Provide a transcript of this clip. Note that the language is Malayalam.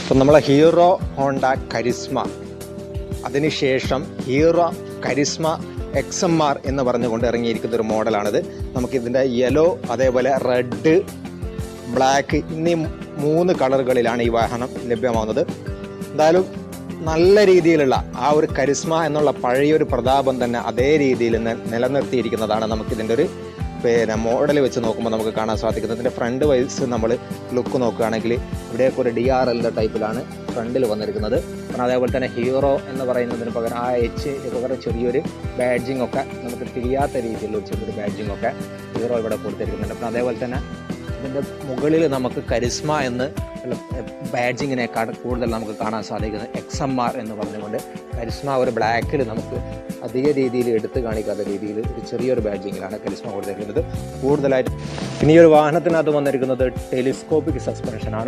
അപ്പം നമ്മളെ ഹീറോ ഹോണ്ട കരിസ്മ, അതിനുശേഷം ഹീറോ കരിസ്മ XMR എന്ന് പറഞ്ഞുകൊണ്ട് ഇറങ്ങിയിരിക്കുന്ന ഒരു മോഡലാണിത്. നമുക്കിതിൻ്റെ യെല്ലോ, അതേപോലെ റെഡ്, ബ്ലാക്ക് എന്നീ 3 കളറുകളിലാണ് ഈ വാഹനം ലഭ്യമാകുന്നത്. എന്തായാലും നല്ല രീതിയിലുള്ള ആ ഒരു കരിസ്മ എന്നുള്ള പഴയൊരു പ്രതാപം തന്നെ അതേ രീതിയിൽ നിലനിർത്തിയിരിക്കുന്നതാണ് നമുക്കിതിൻ്റെ ഒരു മോഡൽ വെച്ച് നോക്കുമ്പോൾ നമുക്ക് കാണാൻ സാധിക്കുന്നത്. ഇതിൻ്റെ ഫ്രണ്ട് വൈസ് നമ്മൾ ലുക്ക് നോക്കുകയാണെങ്കിൽ ഇവിടെയൊക്കെ ഒരു DRL ടൈപ്പിലാണ് ഫ്രണ്ടിൽ വന്നിരിക്കുന്നത്. കാരണം അതേപോലെ തന്നെ ഹീറോ എന്ന് പറയുന്നതിന് പകരം ആ പകരം ചെറിയൊരു ബാഡ്ജിങ് ഒക്കെ നമുക്ക് തിരിയാത്ത രീതിയിലുള്ള ചെറിയൊരു ബാഡ്ജിങ് ഒക്കെ ഹീറോ ഇവിടെ കൊടുത്തിരിക്കുന്നുണ്ട്. അപ്പം അതേപോലെ തന്നെ ഇതിൻ്റെ മുകളിൽ നമുക്ക് കരിസ്മ എന്ന് ബാഡ്ജിങ്ങിനേക്കാൾ കൂടുതൽ നമുക്ക് കാണാൻ സാധിക്കുന്നത് XMR എന്ന് പറഞ്ഞുകൊണ്ട് കരിസ്മ ഒരു ബ്ലാക്കിൽ നമുക്ക് അധിക രീതിയിൽ എടുത്തു കാണിക്കാത്ത രീതിയിൽ ഒരു ചെറിയൊരു ബാഡ്ജിങ്ങിലാണ് കരിസ്മ കൊടുത്തിരിക്കുന്നത്. കൂടുതലായിട്ട് ഇനി ഒരു വാഹനത്തിനകത്ത് വന്നിരിക്കുന്നത് ടെലിസ്കോപ്പിക് സസ്പെൻഷനാണ്.